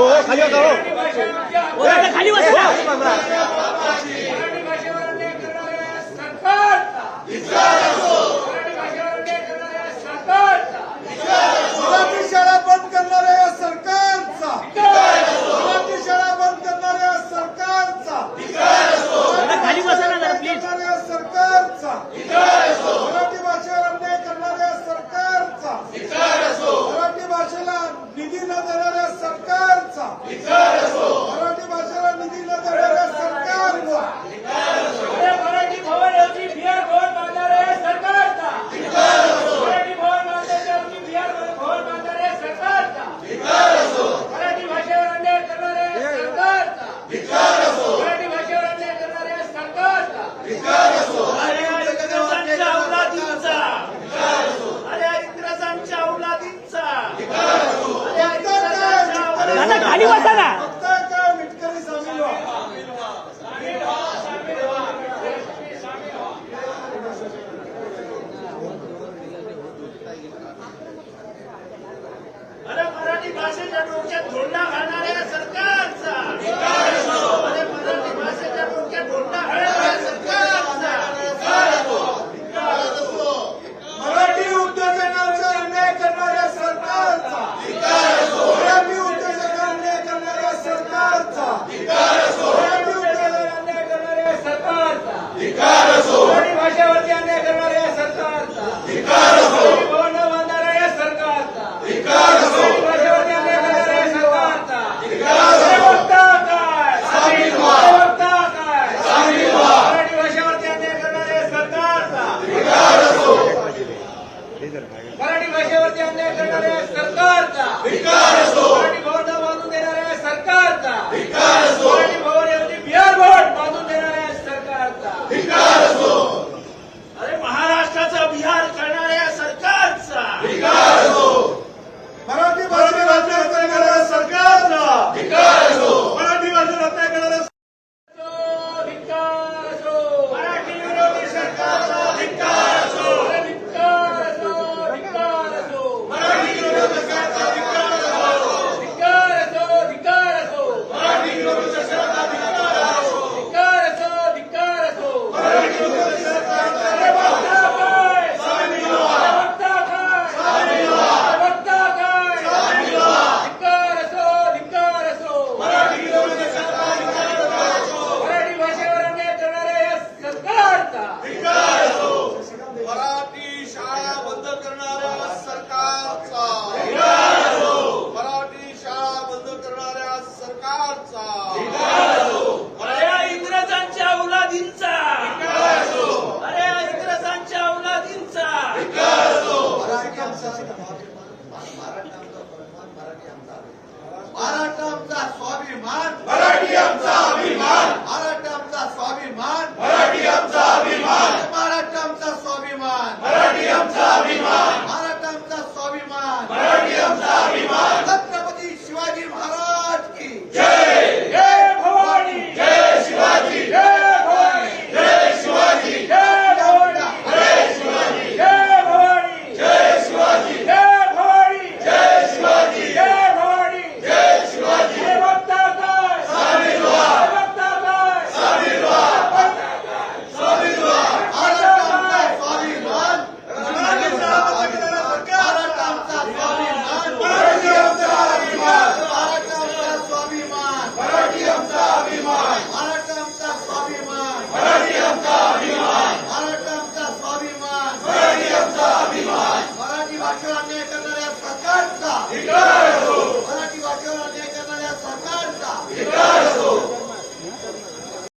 खाली होता खाली मराठी शाळा बंद करणाऱ्या सरकारचा मराठी शाळा बंद करणाऱ्या सरकारचा खाली बसा ना जरा प्लीज सरकारचा मराठी भाषेवर अन्याय करणाऱ्या सरकारचा मराठी भाषेला निधी न देणाऱ्या सरकारचा मराठी भाषेला निधी न देणाऱ्या सरकारचा मराठी भवन ऐवजी बिहार भवन बांधणाऱ्या सरकारचा मराठी भवन बांधण्याऐवजी बिहार भवन बांधणाऱ्या सरकारचा मराठी भाषेवर अन्याय करणाऱ्या सरकारचा मराठी भाषेवर अन्याय करणाऱ्या सरकारचा इंग्रजांच्या औलादींचा इंग्रजांच्या औलादींचा खाली बसा ना काय मिटकरी सामील व्हा मराठी भाषेच्या डोक्यात धोंडा घालणाऱ्या सरकारचा मराठी भाषेच्या डोक्यात धोंडा घालणाऱ्या सरकारचा मराठी उद्योजकांचा अन्याय करणाऱ्या सरकारचा मराठी उद्योजकांना अन्याय करणाऱ्या सरकारचा मराठी उद्योगाला अन्याय करणाऱ्या सरकारचा मराठी भाषेवरती अन्याय करणाऱ्या सरकारचा मराठी भवन बांधणाऱ्या सरकारचा मराठी भाषेवरती अन्याय करणाऱ्या सरकारचा बघता काय बघता काय मराठी भाषेवरती अन्याय करणाऱ्या सरकारचा मराठी भाषेवरती अन्याय करणाऱ्या सरकारचा मराठी भवन बांधून देणाऱ्या सरकारचा मराठी भवन ऐवजी बिहार भवन बांधून देणाऱ्या सरकारचा महाराष्ट्राचा बिहार करणाऱ्या सरकारचा मराठी भाषेवर अन्याय करणाऱ्या सरकारचा मराठी भाषेवर अन्याय करणाऱ्या धिक्कार असो मराठी विरोधी सरकारचा धिक्कार असो धिक्कार असो धिक्कार असो मराठी विरोधी सरकारचा धिक्कार असो धिक्कार असो धिक्कार असो मराठी विरोधी सरकारचा धिक्कार असो धिक्कार असो धिक्कार असो मराठी विरोधी सरकारचा बघता काय बघता काय धिक्कार असो धिक्कार असो मराठी विरोधी सरकारचा मराठी भाषेवर अन्याय करणाऱ्या या सरकारचा मराठी शाळा बंद करणाऱ्या सरकारचा मराठी शाळा बंद करणाऱ्या सरकारचा इंग्रजांच्या औलादींचा इंग्रजांच्या औलादींचा मराठा आमचा स्वाभिमान मराठी आमचा अभिमान मराठा आमचा स्वाभिमान मराठी आमचा अभिमान मराठा आमचा स्वाभिमान मराठी आमचा अभिमान मराठा आमचा स्वाभिमान मराठी आमचा अभिमान छत्रपती शिवाजी महाराज की जय जय भवानी जय शिवाजी जय भवानी जय शिवाजी जय भवानी जय शिवाजी जय भवानी जय शिवाजी जय भवानी जय शिवाजी जय भवानी जय शिवाजी हे बघता काय सामील व्हा हे बघता काय सामील व्हा सामील व्हा मराठा आमचा स्वाभिमान मराठी शाळा बंद करणाऱ्या मराठा आमचा स्वाभिमान मराठी आमचा अभिमान मराठा आमचा स्वाभिमान मराठी आमचा अभिमान मराठा आमचा स्वाभिमान मराठी आमचा अभिमान मराठा आमचा स्वाभिमान मराठी आमचा अभिमान मराठी भाषेवर अन्याय करणाऱ्या